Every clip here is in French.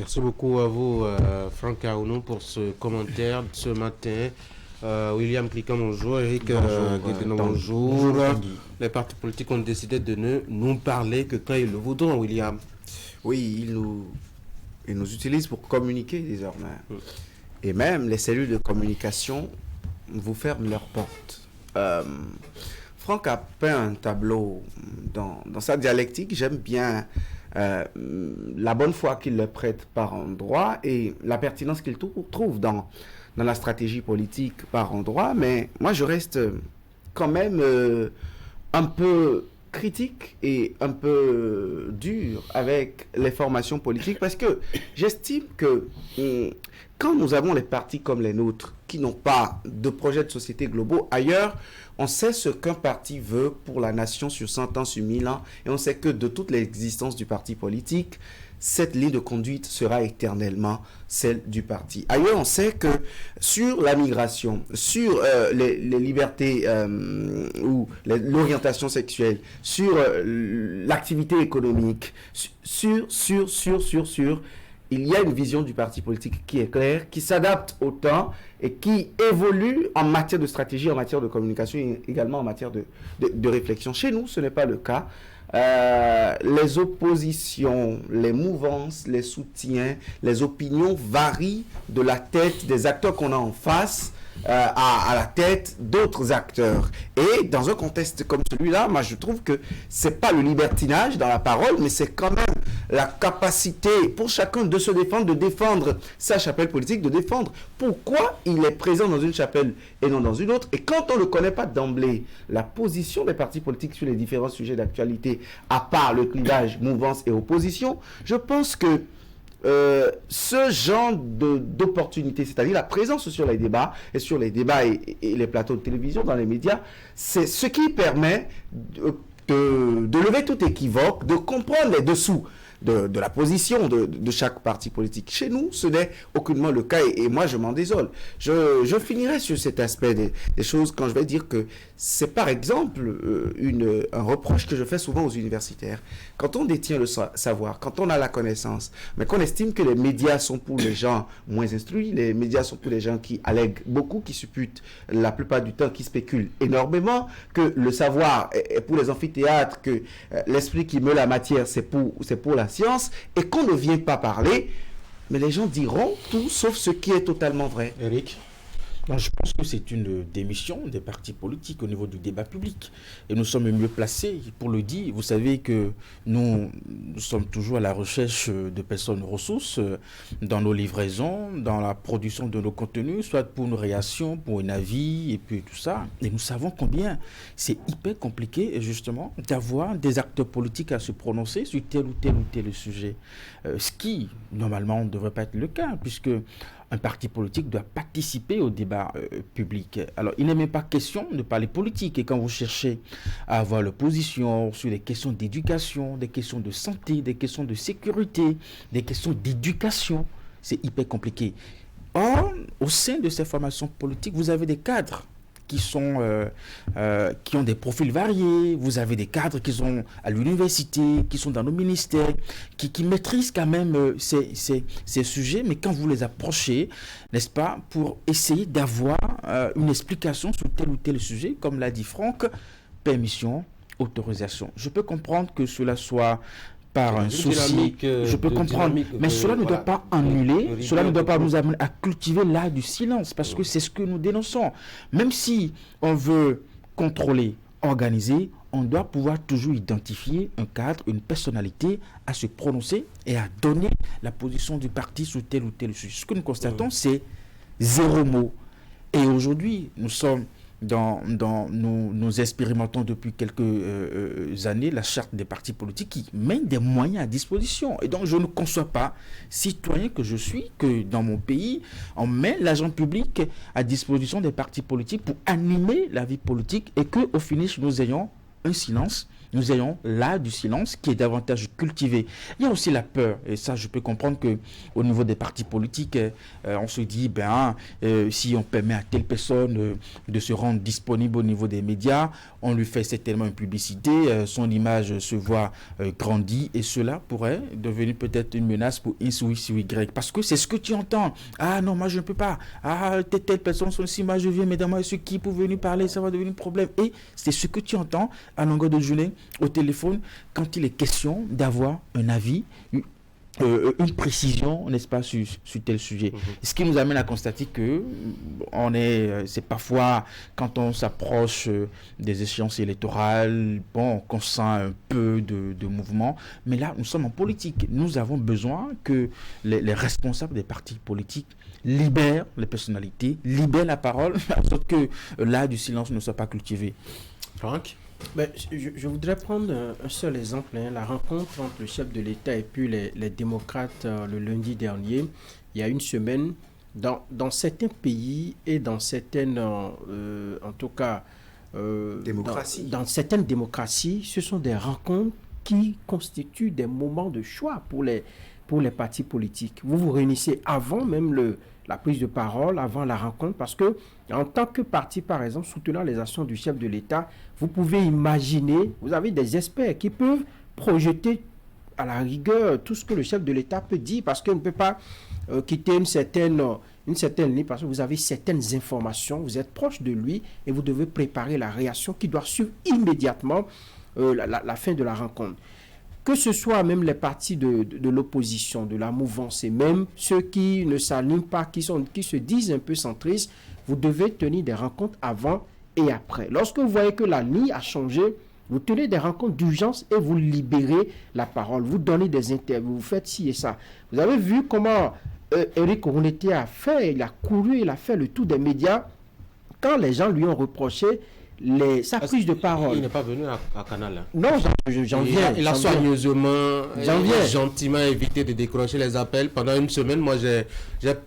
Merci beaucoup à vous, Franck Aounou, pour ce commentaire ce matin. William Cliquant, bonjour. Eric Guédeno, bonjour. Les partis politiques ont décidé de ne nous parler que quand ils le voudront, William. Oui, ils nous utilisent pour communiquer désormais. Et même les cellules de communication vous ferment leurs portes. Franck a peint un tableau dans sa dialectique. J'aime bien la bonne foi qu'il leur prête par endroit et la pertinence qu'il trouve dans la stratégie politique par endroit. Mais moi, je reste quand même un peu critique et un peu dur avec les formations politiques parce que j'estime que quand nous avons les partis comme les nôtres qui n'ont pas de projet de société globaux ailleurs, on sait ce qu'un parti veut pour la nation sur 100 ans, sur 1000 ans, et on sait que de toute l'existence du parti politique, cette ligne de conduite sera éternellement celle du parti. Ailleurs, on sait que sur la migration, sur les libertés ou l'orientation sexuelle, sur l'activité économique, sur, il y a une vision du parti politique qui est claire, qui s'adapte au temps et qui évolue en matière de stratégie, en matière de communication et également en matière de réflexion. Chez nous, ce n'est pas le cas. Les oppositions, les mouvances, les soutiens, les opinions varient de la tête des acteurs qu'on a en face à la tête d'autres acteurs. Et dans un contexte comme celui-là, moi je trouve que c'est pas le libertinage dans la parole, mais c'est quand même la capacité pour chacun de se défendre, de défendre sa chapelle politique, de défendre pourquoi il est présent dans une chapelle et non dans une autre. Et quand on ne connaît pas d'emblée la position des partis politiques sur les différents sujets d'actualité, à part le clivage mouvance et opposition, je pense que ce genre d'opportunité, c'est-à-dire la présence sur les débats et sur les débats et les plateaux de télévision dans les médias, c'est ce qui permet de lever tout équivoque, de comprendre les dessous de la position de chaque parti politique. Chez nous, ce n'est aucunement le cas et moi, je m'en désole. Je finirai sur cet aspect des choses quand je vais dire que c'est par exemple un reproche que je fais souvent aux universitaires. Quand on détient le savoir, quand on a la connaissance, mais qu'on estime que les médias sont pour les gens moins instruits, les médias sont pour les gens qui allèguent beaucoup, qui supputent la plupart du temps, qui spéculent énormément, que le savoir est pour les amphithéâtres, que l'esprit qui meut la matière, c'est pour la science, et qu'on ne vient pas parler, mais les gens diront tout sauf ce qui est totalement vrai. Eric? Non, je pense que c'est une démission des partis politiques au niveau du débat public. Et nous sommes mieux placés pour le dire. Vous savez que nous sommes toujours à la recherche de personnes ressources dans nos livraisons, dans la production de nos contenus, soit pour nos réactions, pour un avis, et puis tout ça. Et nous savons combien c'est hyper compliqué, justement, d'avoir des acteurs politiques à se prononcer sur tel ou tel sujet. Ce qui, normalement, ne devrait pas être le cas, puisque un parti politique doit participer au débat public. Alors, il n'est même pas question de parler politique. Et quand vous cherchez à avoir l'opposition sur des questions d'éducation, des questions de santé, des questions de sécurité, des questions d'éducation, c'est hyper compliqué. Or, au sein de ces formations politiques, vous avez des cadres qui ont des profils variés. Vous avez des cadres qui sont à l'université, qui sont dans nos ministères, qui maîtrisent quand même ces sujets, mais quand vous les approchez, n'est-ce pas, pour essayer d'avoir une explication sur tel ou tel sujet, comme l'a dit Franck, permission, autorisation. Je peux comprendre que cela soit par un souci, je peux comprendre, mais cela ne doit pas annuler, cela ne doit pas nous amener à cultiver l'art du silence, parce que c'est ce que nous dénonçons. Même si on veut contrôler, organiser, on doit pouvoir toujours identifier un cadre, une personnalité à se prononcer et à donner la position du parti sur tel ou tel sujet. Ce que nous constatons, c'est zéro mot. Et aujourd'hui, nous expérimentons depuis quelques années la charte des partis politiques qui met des moyens à disposition. Et donc, je ne conçois pas, citoyen que je suis, que dans mon pays, on met l'argent public à disposition des partis politiques pour animer la vie politique et qu'au finish, nous ayons un silence nous ayons l'art du silence qui est davantage cultivé. Il y a aussi la peur, et ça je peux comprendre que au niveau des partis politiques, on se dit, si on permet à telle personne de se rendre disponible au niveau des médias, on lui fait certainement une publicité, son image se voit grandir, et cela pourrait devenir peut-être une menace pour X ou Y, parce que c'est ce que tu entends. Ah non, moi je ne peux pas. Ah, telle personne sont ici, moi je viens, mesdames, moi ceux qui peuvent venir parler, ça va devenir un problème. Et c'est ce que tu entends à longueur de journée au téléphone quand il est question d'avoir un avis, une précision, n'est-ce pas, sur tel sujet. Ce qui nous amène à constater que c'est parfois, quand on s'approche des échéances électorales, qu'on sent un peu de mouvement. Mais là, nous sommes en politique. Nous avons besoin que les responsables des partis politiques libèrent les personnalités, libèrent la parole, en sorte que l'art du silence ne soit pas cultivé. Franck? Je voudrais prendre un seul exemple, la rencontre entre le chef de l'État et puis les démocrates le lundi dernier, il y a une semaine, dans certains pays et dans certaines, en tout cas, dans certaines démocraties, ce sont des rencontres qui constituent des moments de choix pour les partis politiques. Vous vous réunissez avant même la prise de parole, avant la rencontre, parce que en tant que parti, par exemple, soutenant les actions du chef de l'État, vous pouvez imaginer, vous avez des experts qui peuvent projeter à la rigueur tout ce que le chef de l'État peut dire, parce qu'il ne peut pas quitter une certaine ligne, parce que vous avez certaines informations, vous êtes proche de lui et vous devez préparer la réaction qui doit suivre immédiatement la fin de la rencontre. Que ce soit même les partis de l'opposition, de la mouvance, et même ceux qui ne s'alignent pas, qui se disent un peu centristes, vous devez tenir des rencontres avant et après. Lorsque vous voyez que la ligne a changé, vous tenez des rencontres d'urgence et vous libérez la parole. Vous donnez des interviews, vous faites ci et ça. Vous avez vu comment Éric Rouleté a fait, il a couru, il a fait le tour des médias. Quand les gens lui ont reproché sa prise de parole. Il n'est pas venu à Canal. Hein. Non, j'en viens. Il a soigneusement, gentiment évité de décrocher les appels. Pendant une semaine, moi, j'ai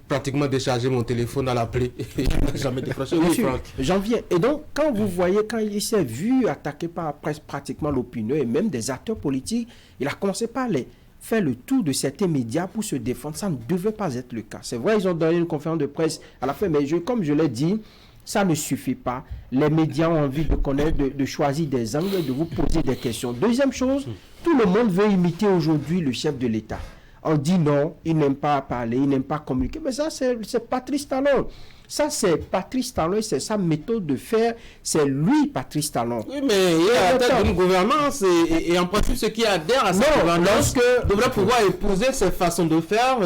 pratiquement déchargé mon téléphone à l'appeler. Il n'a jamais décroché. Oui, Franck. J'en viens. Et donc, quand vous voyez, quand il s'est vu attaquer par pratiquement l'opinion et même des acteurs politiques, il a commencé par faire le tour de certains médias pour se défendre. Ça ne devait pas être le cas. C'est vrai, ils ont donné une conférence de presse à la fin, mais comme je l'ai dit, ça ne suffit pas. Les médias ont envie de connaître, de choisir des angles, de vous poser des questions. Deuxième chose, tout le monde veut imiter aujourd'hui le chef de l'État. On dit non, il n'aime pas parler, il n'aime pas communiquer. Mais ça, c'est Patrice Talon. Ça, c'est Patrice Talon, c'est sa méthode de faire. C'est lui, Patrice Talon. Oui, mais il est à la tête d'une gouvernance et en principe, ceux qui adhèrent à cette gouvernance devraient pouvoir épouser cette façon de faire,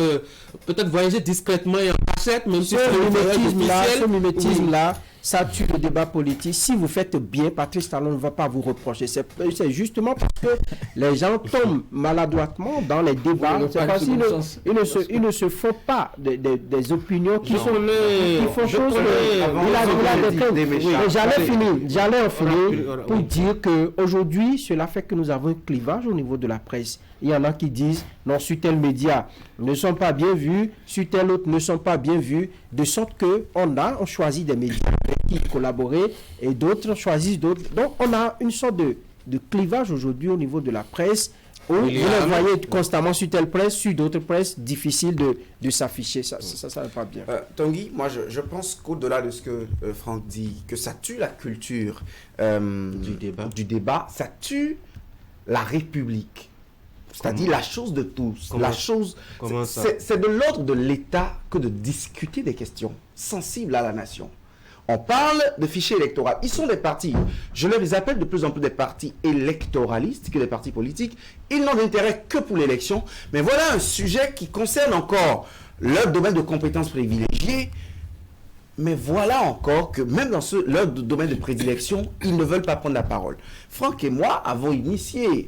peut-être voyager discrètement et en cachette, même si ce mimétisme-là, ça tue le débat politique. Si vous faites bien, Patrice Talon ne va pas vous reprocher. C'est justement parce que les gens tombent maladroitement dans les débats. C'est parce qu'ils ne se font pas des opinions qui font chose. J'allais en finir pour dire qu'aujourd'hui, cela fait que nous avons un clivage au niveau de la presse. Il y en a qui disent, non, sur tel média ne sont pas bien vus, sur tel autre ne sont pas bien vus, de sorte qu'on choisit des médias avec qui collaborer et d'autres choisissent d'autres. Donc, on a une sorte de clivage aujourd'hui au niveau de la presse où vous les voyez constamment sur telle presse, sur d'autres presses, difficile de s'afficher. Ça va pas bien. Tanguy, moi, je pense qu'au-delà de ce que Franck dit, que ça tue la culture du débat, ça tue la République. C'est-à-dire la chose de tous. C'est de l'ordre de l'État que de discuter des questions sensibles à la nation. On parle de fichiers électoraux. Ils sont des partis. Je les appelle de plus en plus des partis électoralistes que des partis politiques. Ils n'ont d'intérêt que pour l'élection. Mais voilà un sujet qui concerne encore leur domaine de compétences privilégiées. Mais voilà encore que même dans leur domaine de prédilection, ils ne veulent pas prendre la parole. Franck et moi avons initié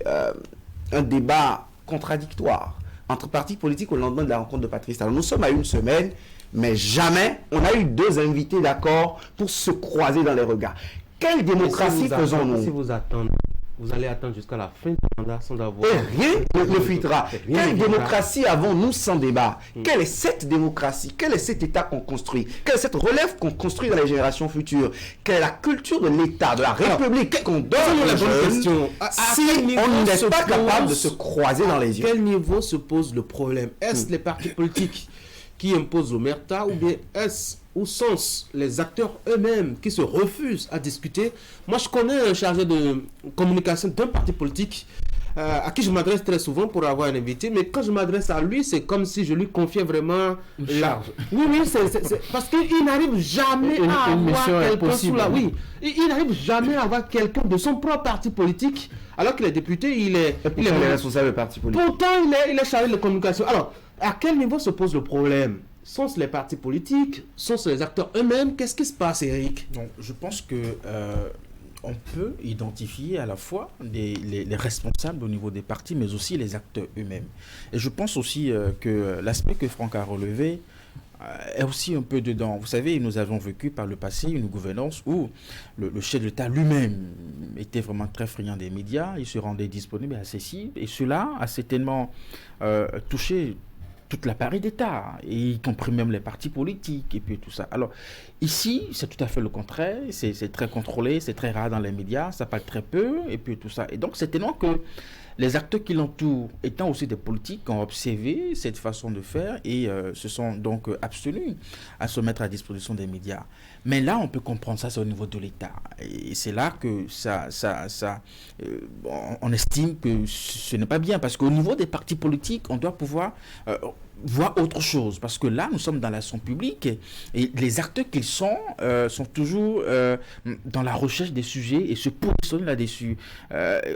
un débat contradictoire entre partis politiques au lendemain de la rencontre de Patrice Talon. Nous sommes à une semaine, mais jamais on a eu deux invités d'accord pour se croiser dans les regards. Quelle démocratie faisons-nous? Si vous attendez vous allez attendre jusqu'à la fin du mandat sans avoir... Et rien ne filtrera. Quelle démocratie avons-nous sans débat? Quelle est cette démocratie? Quel est cet État qu'on construit? Quelle est cette relève qu'on construit dans les générations futures? Quelle est la culture de l'État, de la République qu'on donne aux jeunes si on n'est pas capable de se croiser dans les yeux? À quel niveau se pose le problème? Est-ce les partis politiques qui imposent l'omerta ou bien est-ce ou sont les acteurs eux-mêmes qui se refusent à discuter? Moi, je connais un chargé de communication d'un parti politique à qui je m'adresse très souvent pour avoir un invité, mais quand je m'adresse à lui, c'est comme si je lui confiais vraiment la... Oui, c'est parce qu'il n'arrive jamais à avoir quelqu'un sous la... Oui, il n'arrive jamais à avoir quelqu'un de son propre parti politique, alors qu'il est député, il est responsable du parti politique. Pourtant, il est chargé de communication. Alors, à quel niveau se pose le problème? Sont-ce les partis politiques? Sont-ce les acteurs eux-mêmes? Qu'est-ce qui se passe, Eric? Donc, je pense que on peut identifier à la fois les responsables au niveau des partis, mais aussi les acteurs eux-mêmes. Et je pense aussi que l'aspect que Franck a relevé est aussi un peu dedans. Vous savez, nous avons vécu par le passé une gouvernance où le chef de l'État lui-même était vraiment très friand des médias, il se rendait disponible et accessible, et cela a certainement touché toute l'appareil d'État, y compris même les partis politiques et puis tout ça. Alors ici, c'est tout à fait le contraire, c'est très contrôlé, c'est très rare dans les médias, ça parle très peu et puis tout ça. Et donc c'est tellement que les acteurs qui l'entourent, étant aussi des politiques, ont observé cette façon de faire et se sont donc abstenus à se mettre à disposition des médias. Mais là, on peut comprendre ça, c'est au niveau de l'État. Et c'est là que on estime que ce n'est pas bien. Parce qu'au niveau des partis politiques, on doit pouvoir voir autre chose. Parce que là, nous sommes dans l'action publique et les acteurs qu'ils sont toujours dans la recherche des sujets et se positionnent là-dessus.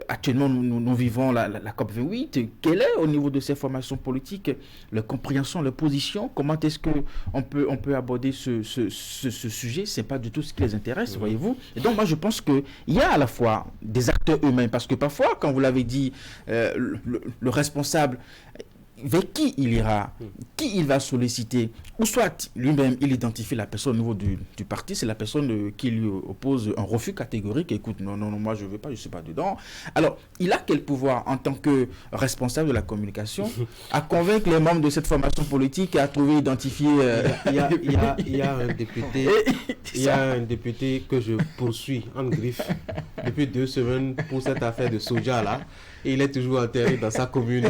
Actuellement, nous vivons la COP28. Quelle est, au niveau de ces formations politiques, la compréhension, la position? Comment est-ce qu'on peut aborder ce sujet? C'est pas du tout ce qui les intéresse, voyez-vous. Et donc, moi, je pense qu'il y a à la fois des acteurs eux-mêmes, parce que parfois, quand vous l'avez dit, le responsable, vers qui il ira, qui il va solliciter, ou soit lui-même, il identifie la personne au niveau du parti, c'est la personne qui lui oppose un refus catégorique, écoute, non, moi je ne veux pas, je ne suis pas dedans. Alors, il a quel pouvoir en tant que responsable de la communication à convaincre les membres de cette formation politique à trouver, identifier... Il y a un député que je poursuis en griffe depuis 2 semaines pour cette affaire de soja là. Et il est toujours enterré dans sa commune.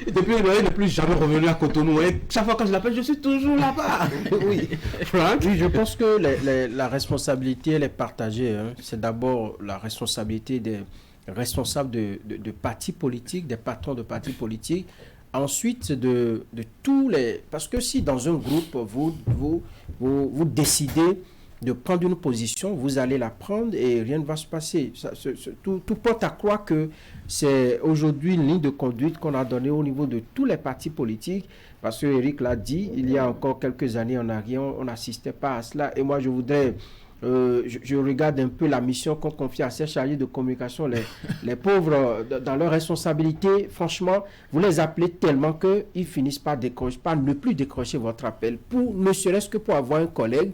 Depuis, il n'est plus jamais revenu à Cotonou. Et chaque fois que je l'appelle, je suis toujours là-bas. Oui. Franck? Oui, je pense que la responsabilité, elle est partagée. Hein. C'est d'abord la responsabilité des responsables de partis politiques, des patrons de partis politiques. Ensuite, de tous les... Parce que si dans un groupe, vous décidez de prendre une position, vous allez la prendre et rien ne va se passer. Tout porte à croire que c'est aujourd'hui une ligne de conduite qu'on a donnée au niveau de tous les partis politiques, parce que Eric l'a dit, il y a encore quelques années en arrière, on n'assistait pas à cela. Et moi, je voudrais... je regarde un peu la mission qu'on confie à ces chargés de communication, les pauvres, dans leur responsabilité. Franchement, vous les appelez tellement qu'ils finissent par ne plus décrocher votre appel, ne serait-ce que pour avoir un collègue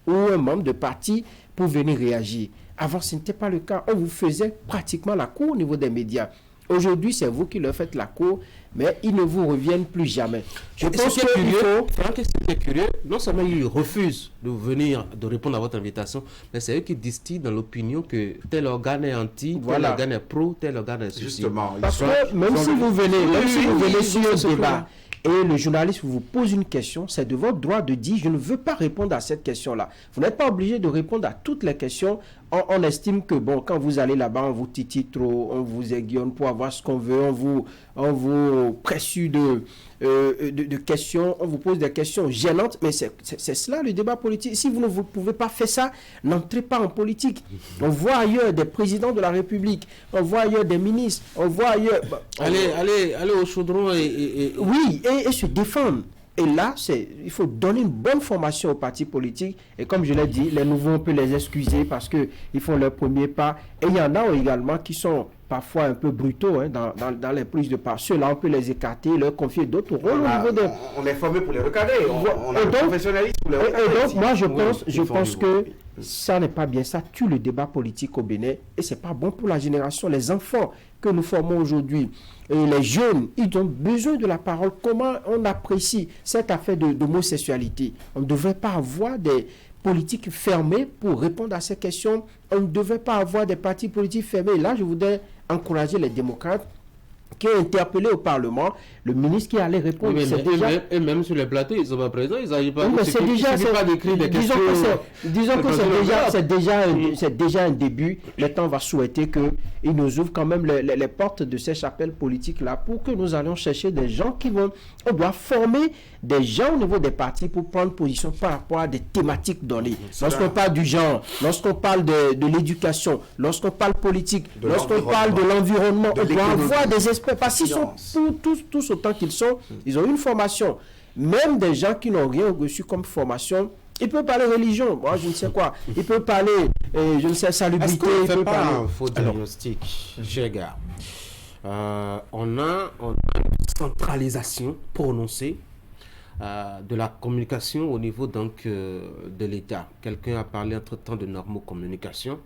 ou un membre de parti pour venir réagir. Avant, ce n'était pas le cas. On vous faisait pratiquement la cour au niveau des médias. Aujourd'hui, c'est vous qui leur faites la cour, mais ils ne vous reviennent plus jamais. Je pense que c'est curieux. Non seulement ils refusent de venir, de répondre à votre invitation, mais c'est eux qui distillent dans l'opinion que tel organe est anti, tel organe est pro, tel organe est ceci. Justement. Parce que même si vous venez sur un débat, et le journaliste vous pose une question, c'est de votre droit de dire « je ne veux pas répondre à cette question-là ». Vous n'êtes pas obligé de répondre à toutes les questions. On estime que, bon, quand vous allez là-bas, on vous titille trop, on vous aiguillonne pour avoir ce qu'on veut, on vous pressue de questions, on vous pose des questions gênantes, mais c'est cela le débat politique. Si vous ne pouvez pas faire ça, n'entrez pas en politique. On voit ailleurs des présidents de la République, on voit ailleurs des ministres, on voit ailleurs... Allez au chaudron et... Oui, et se défendre. Et là, il faut donner une bonne formation aux partis politiques. Et comme je l'ai dit, les nouveaux, on peut les excuser parce qu'ils font leur premier pas. Et il y en a également qui sont parfois un peu brutaux dans les prises de parole. Ceux-là, on peut les écarter, leur confier d'autres rôles au niveau de... On est formé pour les recadrer, on a un professionnalisme pour les recadrer. Et donc, moi, je pense que ça n'est pas bien. Ça tue le débat politique au Bénin et c'est pas bon pour la génération, les enfants que nous formons aujourd'hui. Et les jeunes, ils ont besoin de la parole. Comment on apprécie cette affaire d'homosexualité? On ne devrait pas avoir des politiques fermées pour répondre à ces questions. On ne devrait pas avoir des partis politiques fermés. Là, je voudrais encourager les démocrates qui ont interpellé au Parlement le ministre qui allait répondre. Oui, et même sur les plateaux, ils ne sont pas présents, ils n'arrivent pas. Oui, c'est déjà, pas d'écrire des questions. Disons que c'est déjà un début. Le temps va souhaiter qu'il nous ouvre quand même les portes de ces chapelles politiques-là pour que nous allions chercher des gens qui vont... On doit former des gens au niveau des partis pour prendre position par rapport à des thématiques données. Lorsqu'on parle du genre, lorsqu'on parle de l'éducation, lorsqu'on parle politique, lorsqu'on parle de l'environnement, on doit avoir des experts. Parce qu'ils sont tous autant qu'ils sont, ils ont une formation. Même des gens qui n'ont rien reçu comme formation, ils peuvent parler religion, moi je ne sais quoi. Ils peuvent parler, je ne sais, salubrité. Est-ce qu'on ne fait pas parler... un faux diagnostic, cher gars? On a une centralisation prononcée de la communication au niveau donc de l'État. Quelqu'un a parlé entre-temps de normocommunication,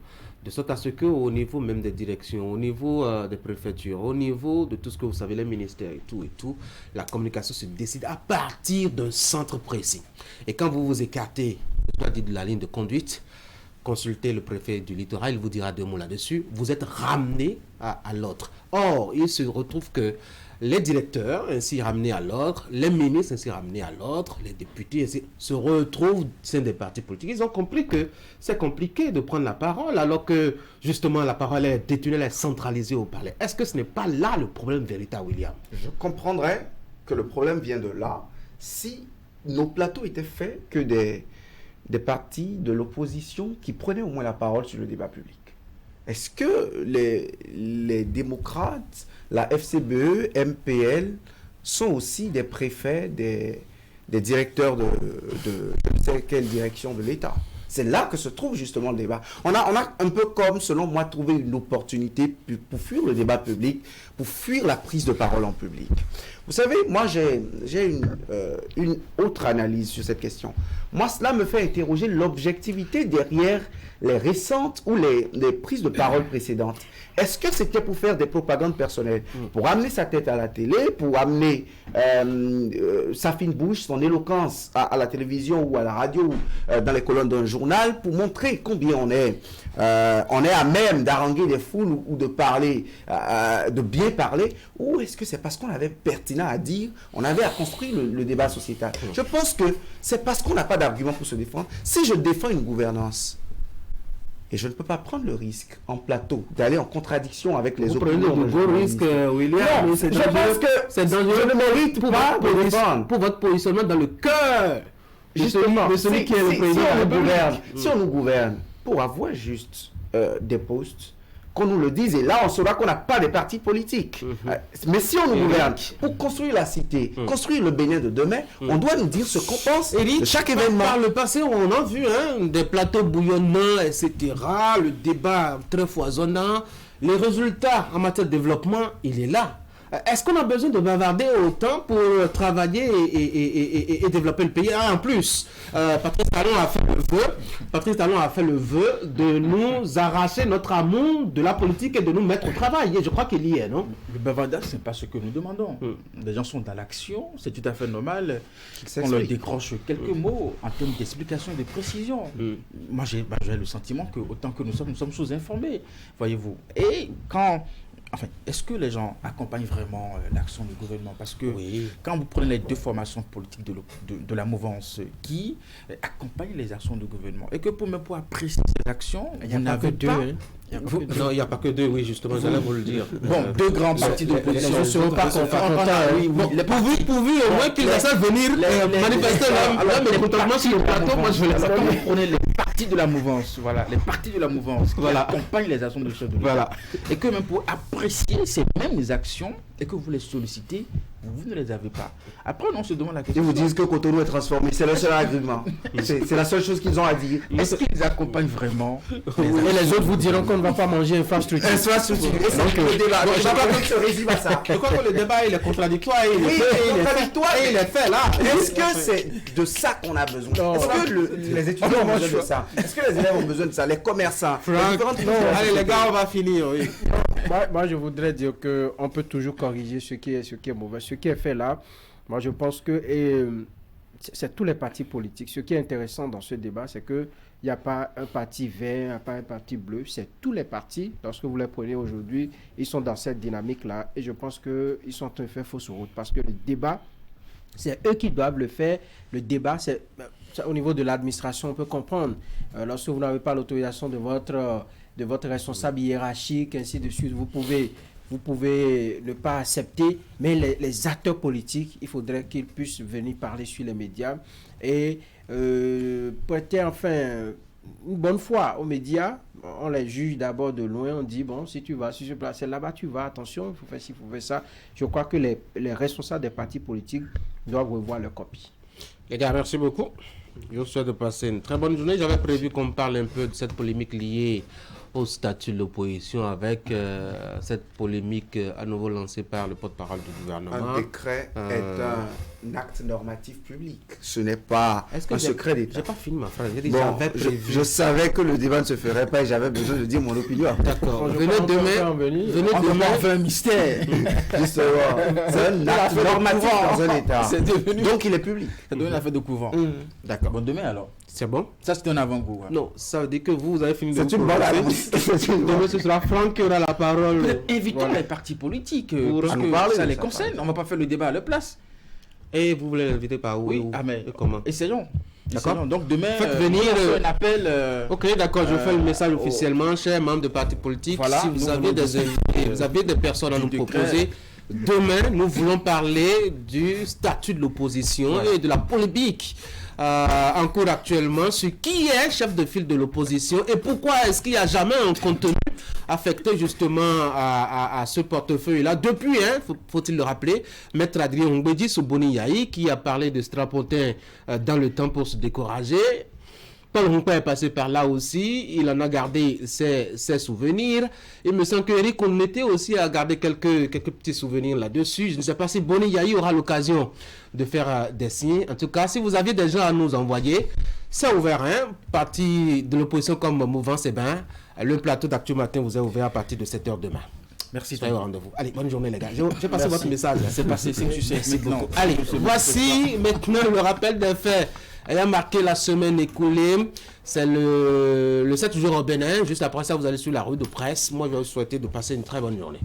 de sorte à ce qu'au niveau même des directions, au niveau des préfectures, au niveau de tout ce que vous savez, les ministères et tout, la communication se décide à partir d'un centre précis. Et quand vous vous écartez, je dois dire, de la ligne de conduite, consultez le préfet du littoral, il vous dira 2 mots là-dessus, vous êtes ramené à l'autre. Or, il se retrouve que les directeurs ainsi ramenés à l'ordre, les ministres ainsi ramenés à l'ordre, les députés ainsi se retrouvent au sein des partis politiques. Ils ont compris que c'est compliqué de prendre la parole alors que justement la parole est détenue, elle est centralisée au palais. Est-ce que ce n'est pas là le problème véritable, William? Je comprendrais que le problème vient de là si nos plateaux étaient faits que des partis de l'opposition qui prenaient au moins la parole sur le débat public. Est-ce que les démocrates, la FCBE, MPL, sont aussi des préfets, des directeurs de je ne sais quelle direction de l'État? C'est là que se trouve justement le débat. On a un peu comme, selon moi, trouvé une opportunité pour fuir le débat public, pour fuir la prise de parole en public. Vous savez, moi, j'ai une autre analyse sur cette question. Moi, cela me fait interroger l'objectivité derrière les récentes ou les prises de parole précédentes. Est-ce que c'était pour faire des propagandes personnelles, pour amener sa tête à la télé, pour amener sa fine bouche, son éloquence à la télévision ou à la radio, dans les colonnes d'un journal, pour montrer combien on est à même d'haranguer des foules ou de parler, de bien parler, ou est-ce que c'est parce qu'on avait pertinent à dire, on avait à construire le débat sociétal? Je pense que c'est parce qu'on n'a pas d'argument pour se défendre. Si je défends une gouvernance, et je ne peux pas prendre le risque en plateau d'aller en contradiction avec les opinions. Vous prenez de gros risques, William. Non, je pense que c'est dangereux. Je ne mérite pas de défendre. Pour votre positionnement dans le cœur justement de celui qui est le président. Si on nous gouverne pour avoir juste des postes, qu'on nous le dise, et là on saura qu'on n'a pas de partis politiques. Mais si on nous gouverne pour construire la cité, construire le Bénin de demain, on doit nous dire ce qu'on pense de chaque événement. Par le passé, on a vu des plateaux bouillonnants, etc., le débat très foisonnant. Les résultats en matière de développement, il est là. Est-ce qu'on a besoin de bavarder autant pour travailler et développer le pays? En plus, Patrice Talon a fait le vœu de nous arracher notre amour de la politique et de nous mettre au travail. Et je crois qu'il y est, non? Le bavardage, ce n'est pas ce que nous demandons. Les gens sont dans l'action, c'est tout à fait normal. On leur décroche quelques mots en termes d'explication et de précision. Moi, j'ai le sentiment que autant que nous sommes sous-informés, voyez-vous. Et quand... Enfin, est-ce que les gens accompagnent vraiment l'action du gouvernement? Parce que quand vous prenez les 2 formations politiques de la mouvance qui accompagnent les actions du gouvernement, et que pour apprécier ces actions, il n'y a pas que 2. Non, il n'y a pas que 2, oui, justement, j'allais vous le dire. Bon, 2 grands partis d'opposition ne seront pas pourvu au moins qu'ils essaient de venir manifester leur mécontentement sur le plateau. Moi, je vais quand vous prenez les partis de la mouvance, voilà, les partis de la mouvance qui accompagnent les actions de chef de l'État, et que même pour apprécier ces mêmes actions, et que vous les sollicitez, vous ne les avez pas. Après, on se demande la Ils question. vous disent que Cotonou est transformé, c'est le seul argument. C'est la seule chose qu'ils ont à dire. Est-ce qu'ils accompagnent vraiment Et les autres vous diront qu'on ne va pas manger infrastructure. Infrastructure. Et c'est le débat. Donc, je crois qu'on se résume à ça. Je crois que le débat il est contradictoire, il est fait là. Est-ce que c'est de ça qu'on a besoin? Est-ce que les étudiants ont besoin de ça? Est-ce que les élèves ont besoin de ça? Les commerçants? Allez les gars, on va finir. Oui. Moi, je voudrais dire qu'on peut toujours corriger ce qui est mauvais. Ce qui est fait là, moi, je pense que c'est tous les partis politiques. Ce qui est intéressant dans ce débat, c'est qu'il n'y a pas un parti vert, il n'y a pas un parti bleu. C'est tous les partis. Lorsque vous les prenez aujourd'hui, ils sont dans cette dynamique-là. Et je pense qu'ils sont en train de faire fausse route. Parce que le débat, c'est eux qui doivent le faire. Le débat, c'est au niveau de l'administration, on peut comprendre. Lorsque vous n'avez pas l'autorisation de votre responsable hiérarchique, ainsi de suite, vous pouvez ne pas accepter, mais les acteurs politiques, il faudrait qu'ils puissent venir parler sur les médias et prêter enfin une bonne foi aux médias. On les juge d'abord de loin, on dit, bon, si tu vas sur ce place, là-bas, tu vas, attention, il faut faire ci, il faut faire ça. Je crois que les responsables des partis politiques doivent revoir leur copie. Les gars, merci beaucoup. Je vous souhaite de passer une très bonne journée. J'avais prévu qu'on parle un peu de cette polémique liée au statut de l'opposition avec cette polémique à nouveau lancée par le porte-parole du gouvernement. Un décret est un acte normatif public. Ce n'est pas un secret d'État. J'ai pas fini ma phrase. Je savais que le débat ne se ferait pas et j'avais besoin de dire mon opinion. D'accord. Venez demain. On fait un mystère. Justement. C'est un acte normatif dans un État. Donc il est public. C'est devenu une affaire de couvent. D'accord. Bon, demain alors. C'est bon? Ça, c'est un avant-goût. Hein. Non, ça veut dire que vous avez fini de C'est une bonne annonce. Demain, ce sera Franck qui aura la parole. Invitons les partis politiques parce nous que parler ça de les ça, concerne. On ne va pas faire le débat à leur place. Et vous voulez l'inviter par où? Oui, mais comment? Essayons. D'accord. Donc demain, faites venir un appel. Ok, d'accord, je fais le message officiellement, chers membres de partis politiques. Voilà, si vous avez des invités, vous avez des personnes à nous proposer. Demain, nous voulons parler du statut de l'opposition et de la polémique en cours actuellement sur qui est chef de file de l'opposition et pourquoi est-ce qu'il n'y a jamais un contenu affecté justement à ce portefeuille-là. Depuis, faut-il le rappeler, Maître Adrien Ongbedi Souboni Yahi qui a parlé de Strapontin dans le temps pour se décourager. Paul Rumpa est passé par là aussi, il en a gardé ses souvenirs. Il me semble que Eric Onmete aussi a gardé quelques petits souvenirs là-dessus. Je ne sais pas si Boni Yahi aura l'occasion de faire des signes. En tout cas, si vous avez des gens à nous envoyer, c'est ouvert. Parti de l'opposition comme Mouvement Sebin, le plateau d'Actu Matin vous est ouvert à partir de 7h demain. Merci. Soyez au rendez-vous. Allez, bonne journée les gars. J'ai passé votre message. C'est passé, c'est que tu sais. Merci beaucoup. Allez, voici maintenant le rappel des faits ayant marqué la semaine écoulée. C'est le 7 jours au Bénin. Juste après ça, vous allez sur la rue de presse. Moi, je vais vous souhaiter de passer une très bonne journée.